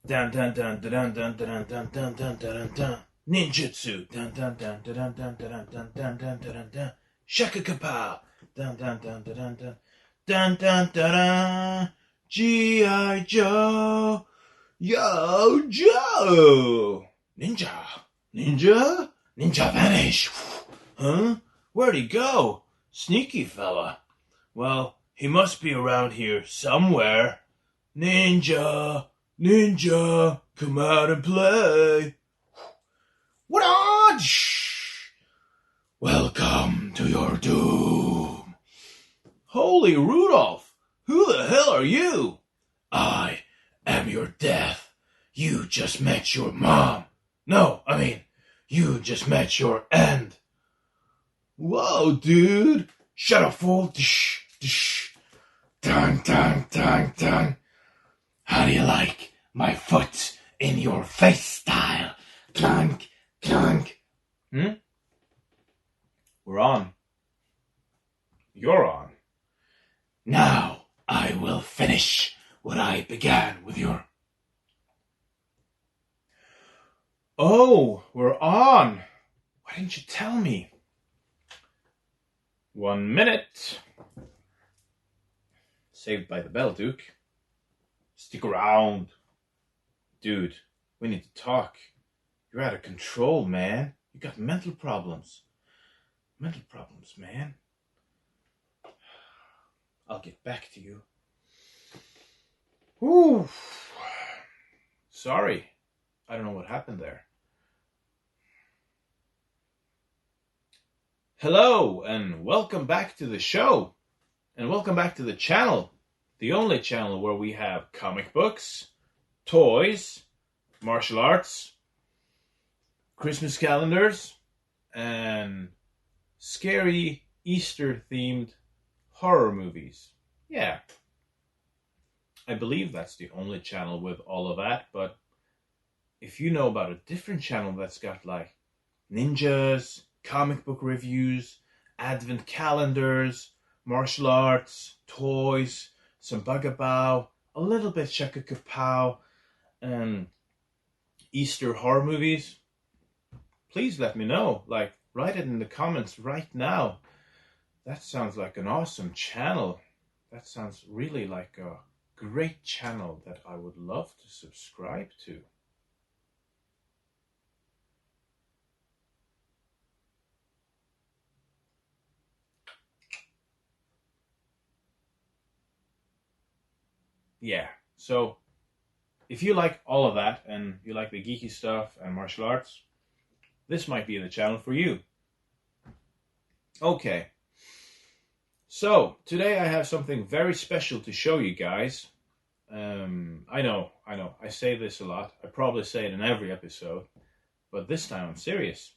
Dun dun dun dun dun dun dun dun dun dun dun. Ninjutsu. Dun dun dun dun dun dun dun dun dun dun dun. Shakakapow. Dun dun dun dun dun dun dun dun. G.I. Joe. Yo, Joe. Ninja. Ninja? Ninja vanish. Huh? Where'd he go? Sneaky fella. Well, he must be around here somewhere. Ninja. Ninja, come out and play. What on? Shh. Welcome to your doom. Holy Rudolph, who the hell are you? I am your death. You just met your mom. No, I mean, you just met your end. Whoa, dude. Shut up, fool. Dish, dish. Dun, dun, dun, dun. How do you like my foot in your face style? Clunk, clunk. We're on. You're on. Now I will finish what I began with your... Oh, we're on. Why didn't you tell me? 1 minute. Saved by the Bell, Duke. Stick around. Dude, we need to talk. You're out of control, man. You got mental problems. Mental problems, man. I'll get back to you. Ooh. Sorry. I don't know what happened there. Hello, and welcome back to the show. And welcome back to the channel. The only channel where we have comic books, toys, martial arts, Christmas calendars, and scary Easter-themed horror movies. Yeah. I believe that's the only channel with all of that, but if you know about a different channel that's got like ninjas, comic book reviews, advent calendars, martial arts, toys, some Vagabond, a little bit Shakakapow, and Easter horror movies, please let me know. Like, write it in the comments right now. That sounds like an awesome channel. That sounds really like a great channel that I would love to subscribe to. Yeah, so if you like all of that and you like the geeky stuff and martial arts, this might be the channel for you. Okay, so today I have something very special to show you guys. I know, I say this a lot. I probably say it in every episode, but this time I'm serious.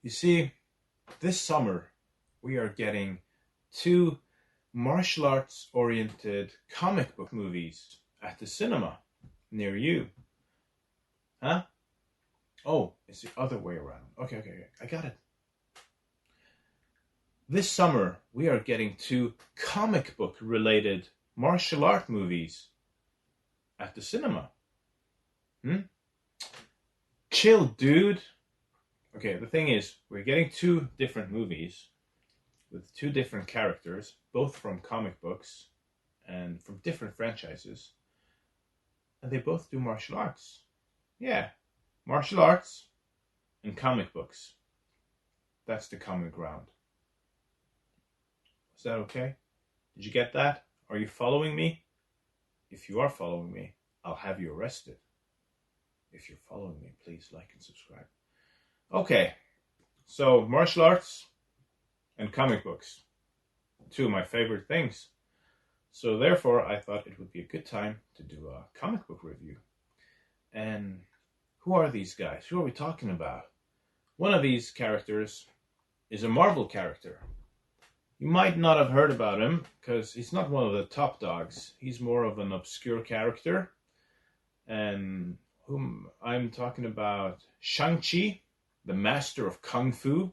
You see, this summer we are getting 2 martial arts oriented comic book movies at the cinema near you. Huh? Oh, it's the other way around. Okay, I got it. This summer we are getting 2 comic book related martial art movies at the cinema. Chill, dude. Okay, the thing is, we're getting 2 different movies with 2 different characters, both from comic books and from different franchises. And they both do martial arts. Yeah, martial arts and comic books. That's the common ground. Is that okay? Did you get that? Are you following me? If you are following me, I'll have you arrested. If you're following me, please like and subscribe. Okay, so martial arts and comic books, 2 of my favorite things. So therefore, I thought it would be a good time to do a comic book review. And who are these guys? Who are we talking about? One of these characters is a Marvel character. You might not have heard about him because he's not one of the top dogs. He's more of an obscure character. And whom I'm talking about, Shang-Chi, the master of Kung Fu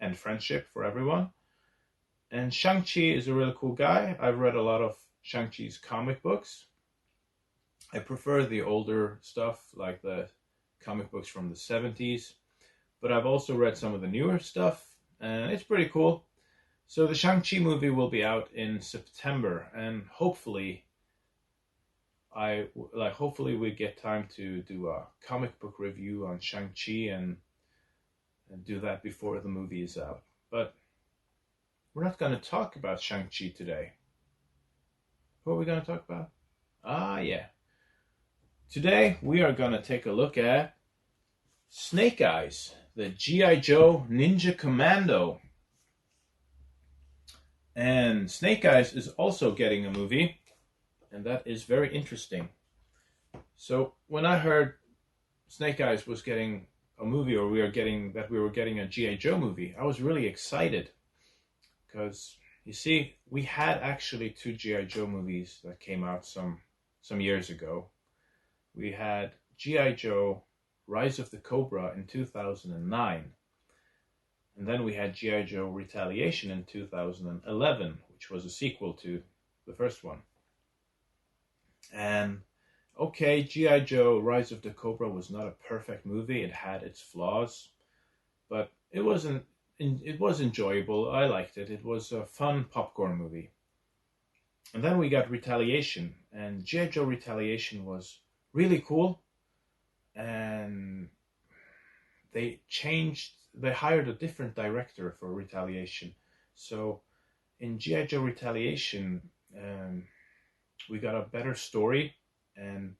and friendship for everyone. And Shang-Chi is a really cool guy. I've read a lot of Shang-Chi's comic books. I prefer the older stuff, like the comic books from the 70s. But I've also read some of the newer stuff, and it's pretty cool. So the Shang-Chi movie will be out in September, and hopefully we get time to do a comic book review on Shang-Chi and do that before the movie is out. But we're not going to talk about Shang-Chi today. What are we going to talk about? Yeah. Today we are going to take a look at Snake Eyes, the G.I. Joe Ninja Commando. And Snake Eyes is also getting a movie, and that is very interesting. So when I heard Snake Eyes was getting a movie, or we were getting a G.I. Joe movie, I was really excited. Because, you see, we had actually 2 G.I. Joe movies that came out some years ago. We had G.I. Joe Rise of the Cobra in 2009. And then we had G.I. Joe Retaliation in 2011, which was a sequel to the first one. And, okay, G.I. Joe Rise of the Cobra was not a perfect movie. It had its flaws. But it was enjoyable. I liked it. It was a fun popcorn movie. And then we got Retaliation. And G.I. Joe Retaliation was really cool. And they hired a different director for Retaliation. So in G.I. Joe Retaliation, we got a better story. And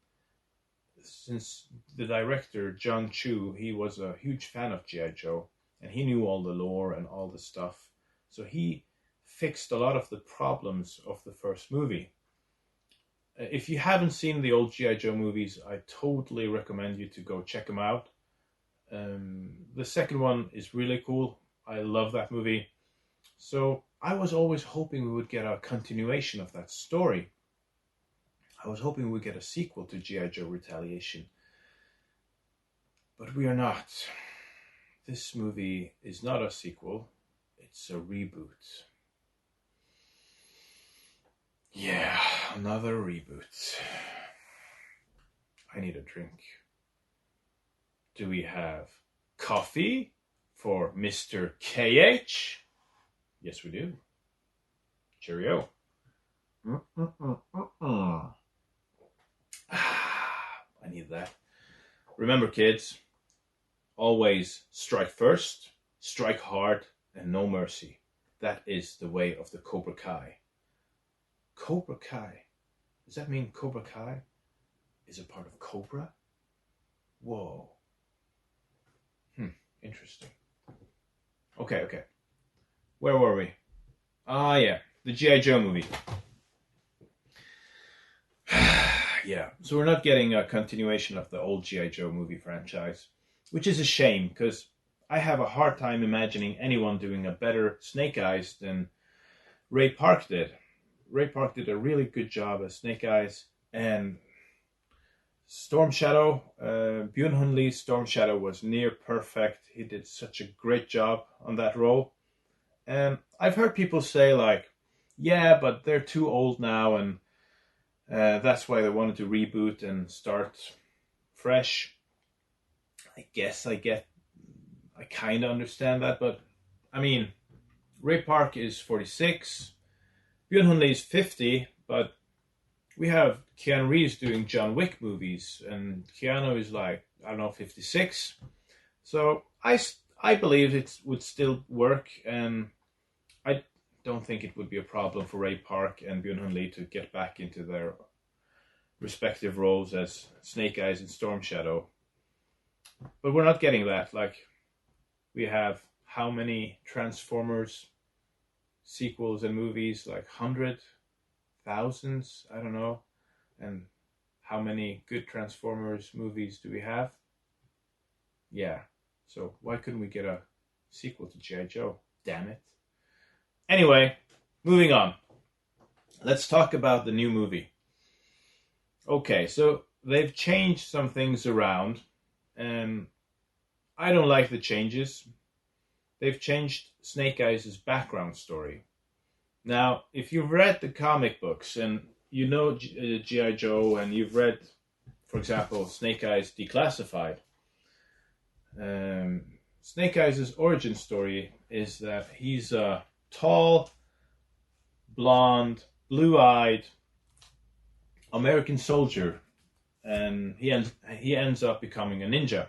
since the director, John Chu, he was a huge fan of G.I. Joe, and he knew all the lore and all the stuff. So he fixed a lot of the problems of the first movie. If you haven't seen the old G.I. Joe movies, I totally recommend you to go check them out. The second one is really cool. I love that movie. So I was always hoping we would get a continuation of that story. I was hoping we'd get a sequel to G.I. Joe Retaliation. But we are not. This movie is not a sequel. It's a reboot. Yeah, another reboot. I need a drink. Do we have coffee for Mr. KH? Yes, we do. Cheerio. I need that. Remember, kids, always strike first, strike hard, and no mercy. That is the way of the Cobra Kai. Cobra Kai? Does that mean Cobra Kai is a part of Cobra? Whoa. Interesting. Okay. Where were we? Yeah, the G.I. Joe movie. Yeah, so we're not getting a continuation of the old G.I. Joe movie franchise, which is a shame, because I have a hard time imagining anyone doing a better Snake Eyes than Ray Park did. Ray Park did a really good job as Snake Eyes, and Storm Shadow, Byung-Hun Lee's Storm Shadow was near perfect. He did such a great job on that role. And I've heard people say, like, yeah, but they're too old now, and that's why they wanted to reboot and start fresh. I guess I kind of understand that, but I mean, Ray Park is 46, Byung-Hun Lee is 50, but we have Keanu Reeves doing John Wick movies, and Keanu is like, I don't know, 56. So I believe it would still work, and I don't think it would be a problem for Ray Park and Byung-Hun Lee to get back into their respective roles as Snake Eyes and Storm Shadow. But we're not getting that. Like, we have how many Transformers sequels and movies? Like 100, thousands? I don't know. And how many good Transformers movies do we have? Yeah. So why couldn't we get a sequel to G.I. Joe? Damn it. Anyway, moving on. Let's talk about the new movie. Okay, so they've changed some things around, and I don't like the changes. They've changed Snake Eyes' background story. Now, if you've read the comic books and you know G.I. Joe, and you've read, for example, Snake Eyes Declassified, Snake Eyes' origin story is that he's a tall, blonde, blue-eyed American soldier, and he ends up becoming a ninja.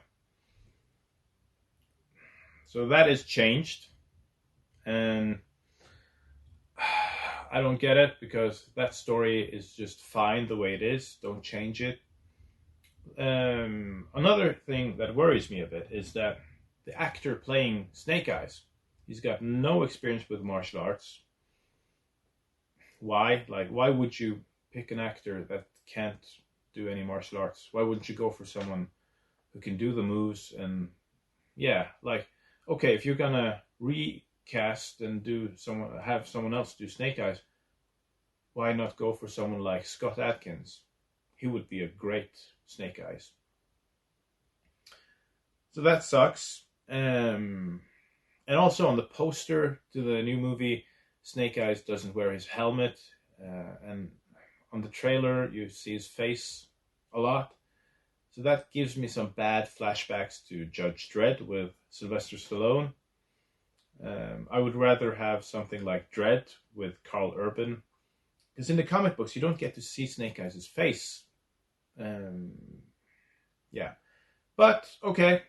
So that is changed, and I don't get it, because that story is just fine the way it is. Don't change it. Another thing that worries me a bit is that the actor playing Snake Eyes, he's got no experience with martial arts. Why? Like, why would you pick an actor that can't do any martial arts? Why wouldn't you go for someone who can do the moves? And yeah, like, okay, if you're gonna recast and have someone else do Snake Eyes, why not go for someone like Scott Atkins? He would be a great Snake Eyes. So that sucks. And also on the poster to the new movie, Snake Eyes doesn't wear his helmet, and on the trailer you see his face a lot. So that gives me some bad flashbacks to Judge Dredd with Sylvester Stallone. I would rather have something like Dredd with Carl Urban, because in the comic books you don't get to see Snake Eyes' face. Yeah, but okay.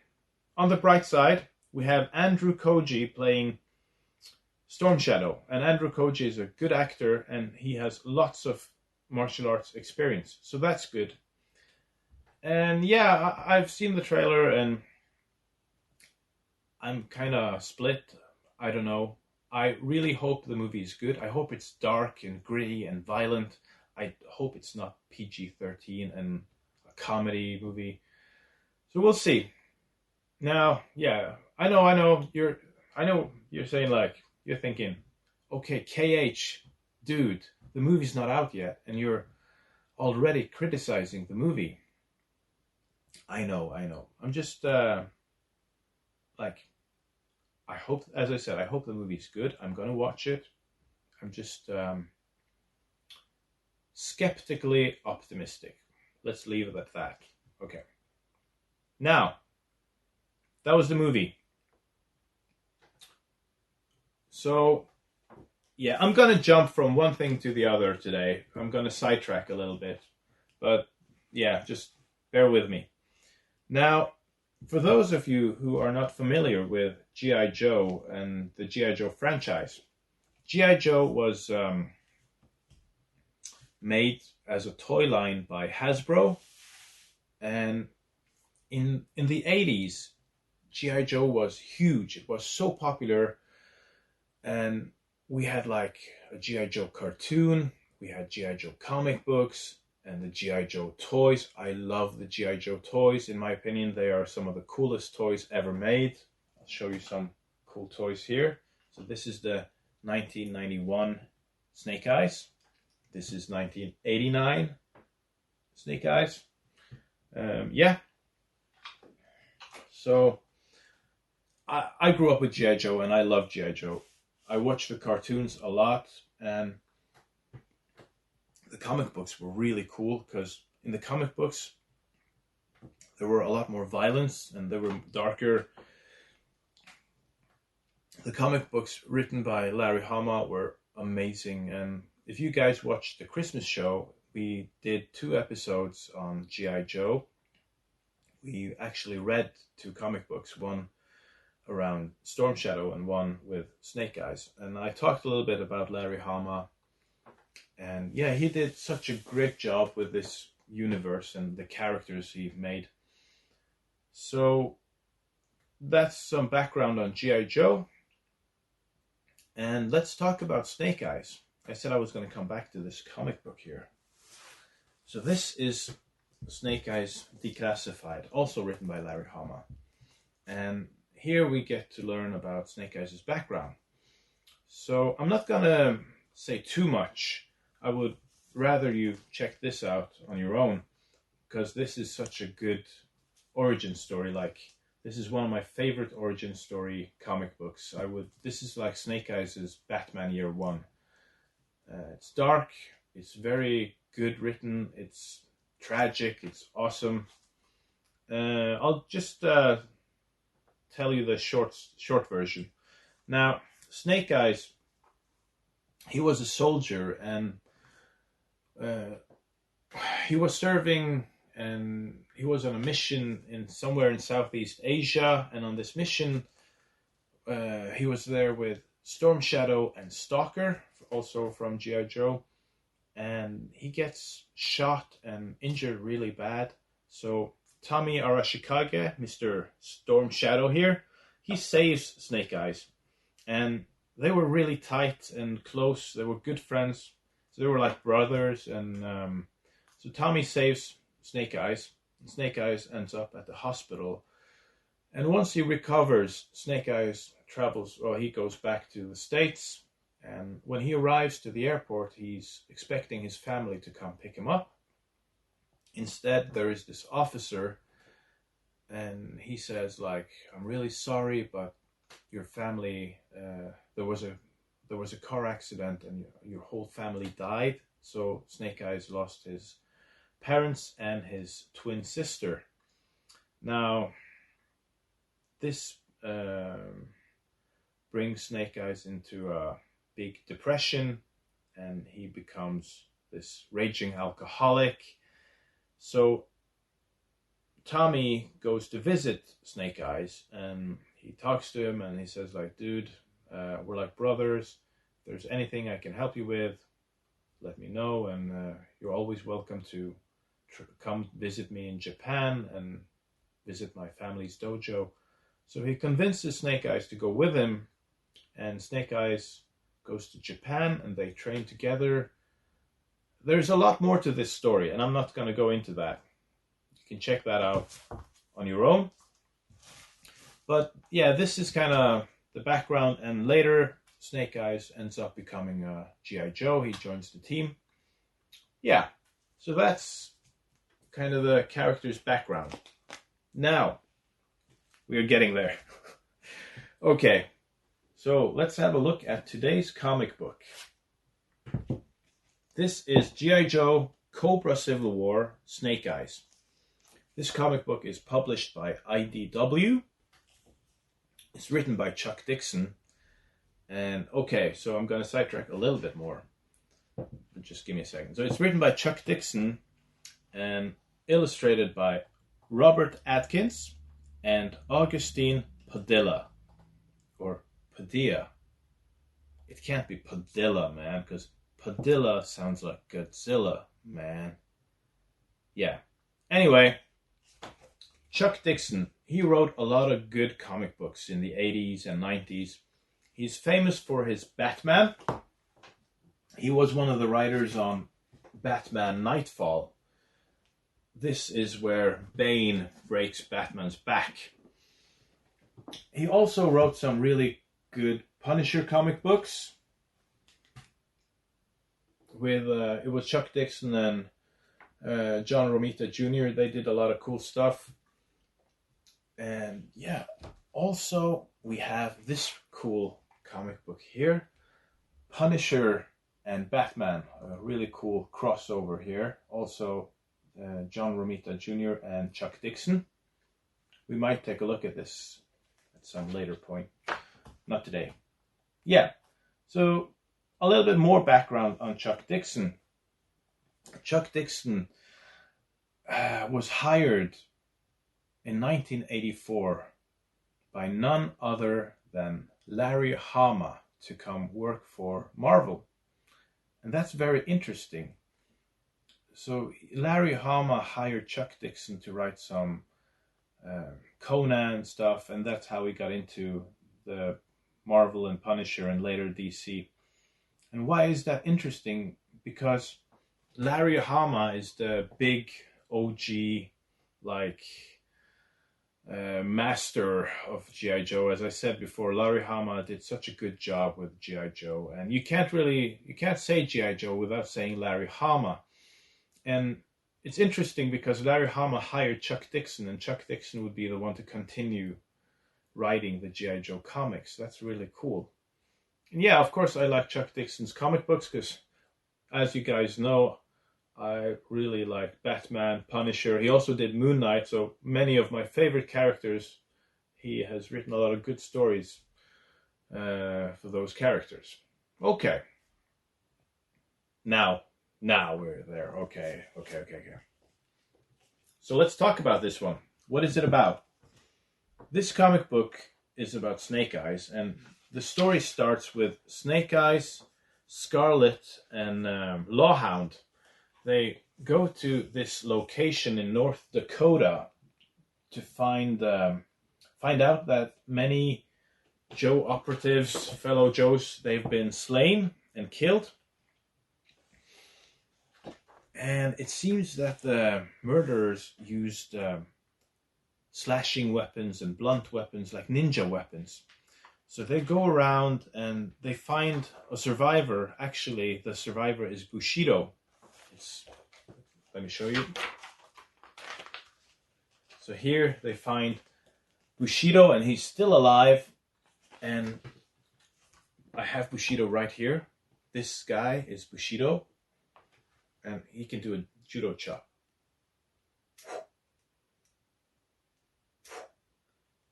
On the bright side, we have Andrew Koji playing Storm Shadow, and Andrew Koji is a good actor, and he has lots of martial arts experience, so that's good. And yeah, I've seen the trailer, and I'm kind of split. I don't know. I really hope the movie is good. I hope it's dark and gritty and violent. I hope it's not PG-13 and a comedy movie. So we'll see. Now, yeah, I know you're saying, like, you're thinking, okay, KH, dude, the movie's not out yet, and you're already criticizing the movie. I know. I'm just, like, I hope, as I said, I hope the movie's good. I'm gonna watch it. I'm just skeptically optimistic. Let's leave it at that. Okay. Now, that was the movie. So, yeah, I'm gonna jump from one thing to the other today. I'm gonna sidetrack a little bit. But, yeah, just bear with me. Now, for those of you who are not familiar with G.I. Joe and the G.I. Joe franchise, G.I. Joe was made as a toy line by Hasbro, and in the 80s, G.I. Joe was huge. It was so popular, and we had like a G.I. Joe cartoon, we had G.I. Joe comic books, and the G.I. Joe toys. I love the G.I. Joe toys. In my opinion, they are some of the coolest toys ever made. I'll show you some cool toys here. So this is the 1991 Snake Eyes. This is 1989 Snake Eyes. Yeah. So I grew up with G.I. Joe, and I love G.I. Joe. I watched the cartoons a lot, and the comic books were really cool, because in the comic books there were a lot more violence and they were darker. The comic books written by Larry Hama were amazing, and if you guys watched the Christmas show, we did 2 episodes on G.I. Joe. We actually read 2 comic books, one around Storm Shadow and one with Snake Eyes, and I talked a little bit about Larry Hama. And yeah, he did such a great job with this universe and the characters he made. So that's some background on G.I. Joe. And let's talk about Snake Eyes. I said I was going to come back to this comic book here. So this is Snake Eyes Declassified, also written by Larry Hama. And here we get to learn about Snake Eyes' background. So I'm not gonna say too much. I would rather you check this out on your own, because this is such a good origin story. Like, this is one of my favorite origin story comic books. This is like Snake Eyes' Batman Year One. It's dark, it's very good written, it's tragic, it's awesome. I'll just tell you the short version. Now, Snake Eyes, he was a soldier, and he was serving, and he was on a mission in somewhere in Southeast Asia. And on this mission, he was there with Storm Shadow and Stalker, also from G.I. Joe, and he gets shot and injured really bad. So Tommy Arashikage, Mr. Storm Shadow here, he saves Snake Eyes, and they were really tight and close. They were good friends, so they were like brothers. And so Tommy saves Snake Eyes, and Snake Eyes ends up at the hospital. And once he recovers, Snake Eyes he goes back to the States. And when he arrives to the airport, he's expecting his family to come pick him up. Instead, there is this officer, and he says, like, "I'm really sorry, but your family, there was a car accident, and your whole family died." So Snake Eyes lost his parents and his twin sister. Now, this brings Snake Eyes into a big depression, and he becomes this raging alcoholic. So Tommy goes to visit Snake Eyes, and he talks to him, and he says, like, "Dude, we're like brothers. If there's anything I can help you with, let me know, and you're always welcome to come visit me in Japan and visit my family's dojo." So he convinces Snake Eyes to go with him, and Snake Eyes goes to Japan, and they train together. There's a lot more to this story, and I'm not going to go into that. You can check that out on your own. But yeah, this is kind of the background, and later Snake Eyes ends up becoming a G.I. Joe. He joins the team. Yeah, so that's kind of the character's background. Now, we are getting there. Okay. So let's have a look at today's comic book. This is G.I. Joe Cobra Civil War Snake Eyes. This comic book is published by IDW. It's written by Chuck Dixon. And okay, so I'm going to sidetrack a little bit more. Just give me a second. So it's written by Chuck Dixon and illustrated by Robert Atkins and Augustin Padilla. Or Padilla. It can't be Padilla, man, because Padilla sounds like Godzilla, man. Yeah. Anyway, Chuck Dixon, he wrote a lot of good comic books in the 80s and 90s. He's famous for his Batman. He was one of the writers on Batman Nightfall. This is where Bane breaks Batman's back. He also wrote some really good Punisher comic books. It was Chuck Dixon and John Romita Jr. They did a lot of cool stuff. And yeah, also we have this cool comic book here, Punisher and Batman, a really cool crossover here. Also John Romita Jr. and Chuck Dixon. We might take a look at this at some later point. Not today. Yeah, so a little bit more background on Chuck Dixon. Chuck Dixon was hired in 1984 by none other than Larry Hama to come work for Marvel. And that's very interesting. So Larry Hama hired Chuck Dixon to write some Conan stuff, and that's how he got into the Marvel and Punisher and later DC. And why is that interesting? Because Larry Hama is the big OG, like master of G.I. Joe. As I said before, Larry Hama did such a good job with G.I. Joe, and you can't say G.I. Joe without saying Larry Hama. And it's interesting because Larry Hama hired Chuck Dixon, and Chuck Dixon would be the one to continue writing the G.I. Joe comics. That's really cool. And yeah, of course, I like Chuck Dixon's comic books because, as you guys know, I really like Batman, Punisher. He also did Moon Knight, so many of my favorite characters. He has written a lot of good stories for those characters. Okay. Now we're there. Okay. So let's talk about this one. What is it about? This comic book is about Snake Eyes, and the story starts with Snake Eyes, Scarlet, and Lawhound. They go to this location in North Dakota to find out that many Joe operatives, fellow Joes, they've been slain and killed. And it seems that the murderers used slashing weapons and blunt weapons, like ninja weapons. So they go around and they find a survivor. Actually, the survivor is Bushido. Let me show you. So here they find Bushido, and he's still alive. And I have Bushido right here. This guy is Bushido, and he can do a judo chop.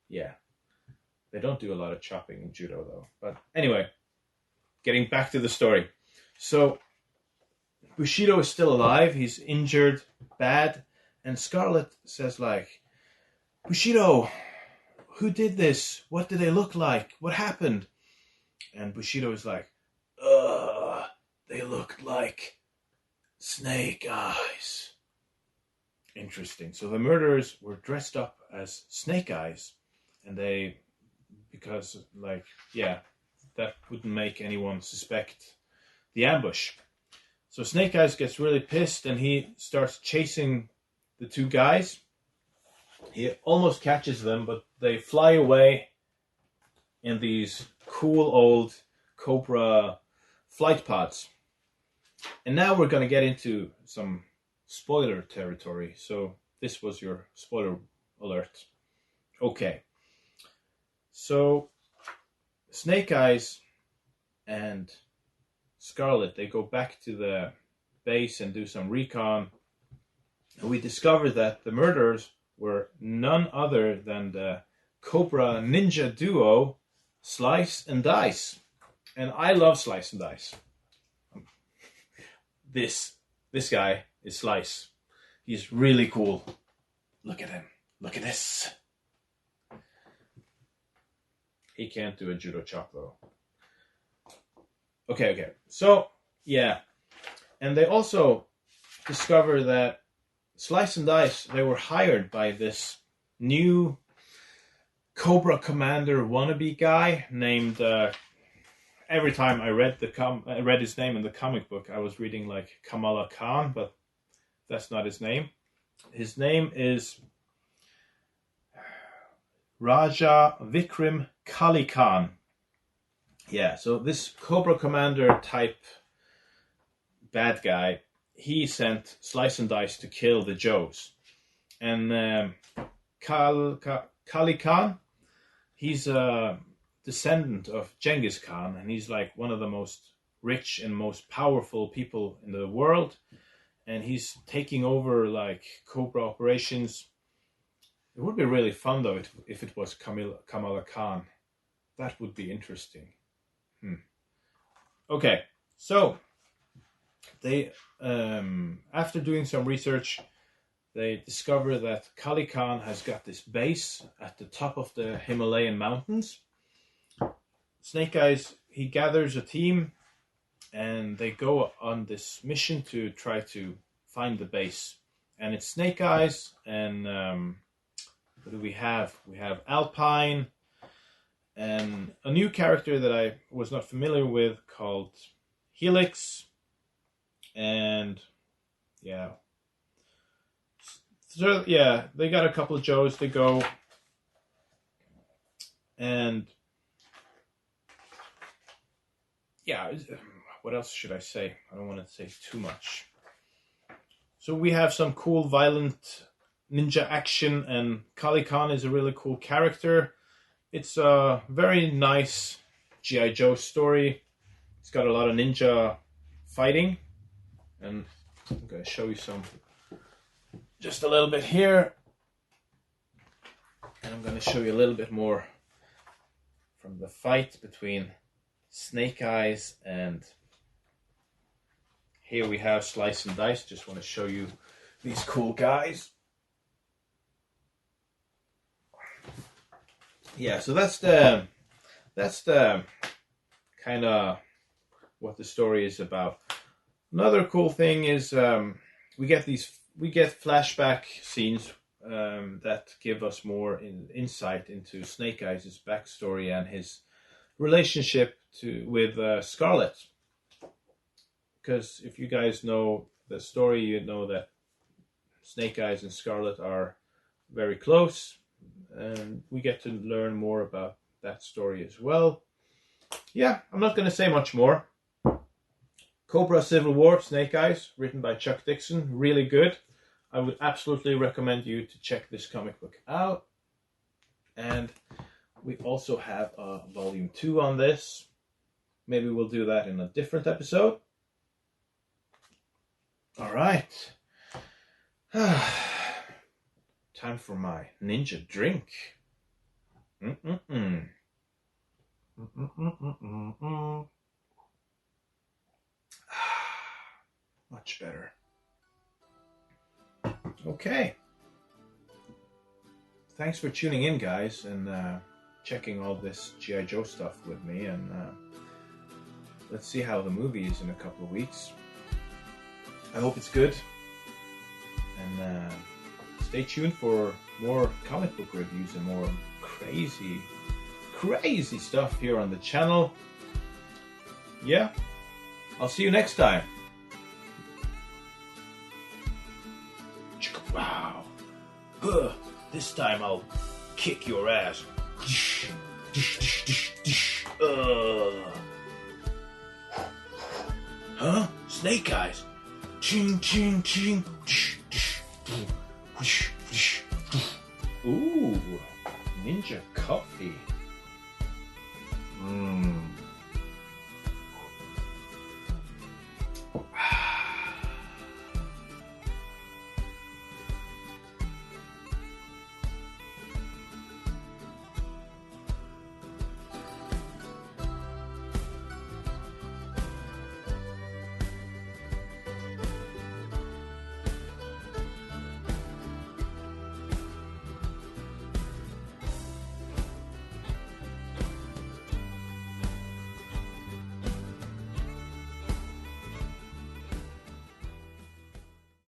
Yeah, they don't do a lot of chopping in judo though. But anyway, getting back to the story. So Bushido is still alive. He's injured bad. And Scarlet says like, Bushido, who did this? What did they look like? What happened? And Bushido is like, they looked like Snake Eyes. Interesting. So the murderers were dressed up as Snake Eyes. And because that wouldn't make anyone suspect the ambush. So Snake Eyes gets really pissed and he starts chasing the two guys. He almost catches them, but they fly away in these cool old Cobra flight pods. And now we're going to get into some spoiler territory. So this was your spoiler alert. Okay. So Snake Eyes and Scarlet, they go back to the base and do some recon. And we discover that the murderers were none other than the Cobra ninja duo, Slice and Dice. And I love Slice and Dice. This guy is Slice. He's really cool. Look at him. Look at this. He can't do a judo chop though. Okay. So, yeah. And they also discover that Slice and Dice, they were hired by this new Cobra Commander wannabe guy named, every time I read his name in the comic book, I was reading like Kamala Khan, but that's not his name. His name is Raja Vikram Kali Khan. Yeah, so this Cobra Commander type bad guy, he sent Slice and Dice to kill the Joes. And Kali Khan, he's a descendant of Genghis Khan, and he's like one of the most rich and most powerful people in the world. And he's taking over like Cobra operations. It would be really fun though if it was Kamala Khan. That would be interesting. Okay, so they after doing some research, they discover that Kali Khan has got this base at the top of the Himalayan mountains. Snake Eyes, he gathers a team and they go on this mission to try to find the base. And it's Snake Eyes and what do we have? We have Alpine and a new character that I was not familiar with called Helix. And yeah. So yeah, they got a couple of Joes. They go And yeah, what else should I say? I don't want to say too much. So we have some cool violent ninja action, and Kali Khan is a really cool character. It's a very nice G.I. Joe story. It's got a lot of ninja fighting, and I'm going to show you some, just a little bit here, and I'm going to show you a little bit more from the fight between Snake Eyes, and here we have Slice and Dice. Just want to show you these cool guys. Yeah, so that's the kind of what the story is about. Another cool thing is we get flashback scenes that give us more insight into Snake Eyes' backstory and his relationship with Scarlet. Because if you guys know the story, you know that Snake Eyes and Scarlet are very close, and we get to learn more about that story as well. Yeah, I'm not going to say much more. Cobra Civil War, Snake Eyes, written by Chuck Dixon, really good. I would absolutely recommend you to check this comic book out. And we also have a volume 2 on this. Maybe we'll do that in a different episode. All right. Time for my ninja drink. Much better. Okay. Thanks for tuning in, guys, and checking all this G.I. Joe stuff with me. And let's see how the movie is in a couple of weeks. I hope it's good. And stay tuned for more comic book reviews and more crazy stuff here on the channel. Yeah. I'll see you next time. Wow. This time I'll kick your ass. Huh? Snake Eyes. Ching, ching, ching. Ooh, ninja coffee.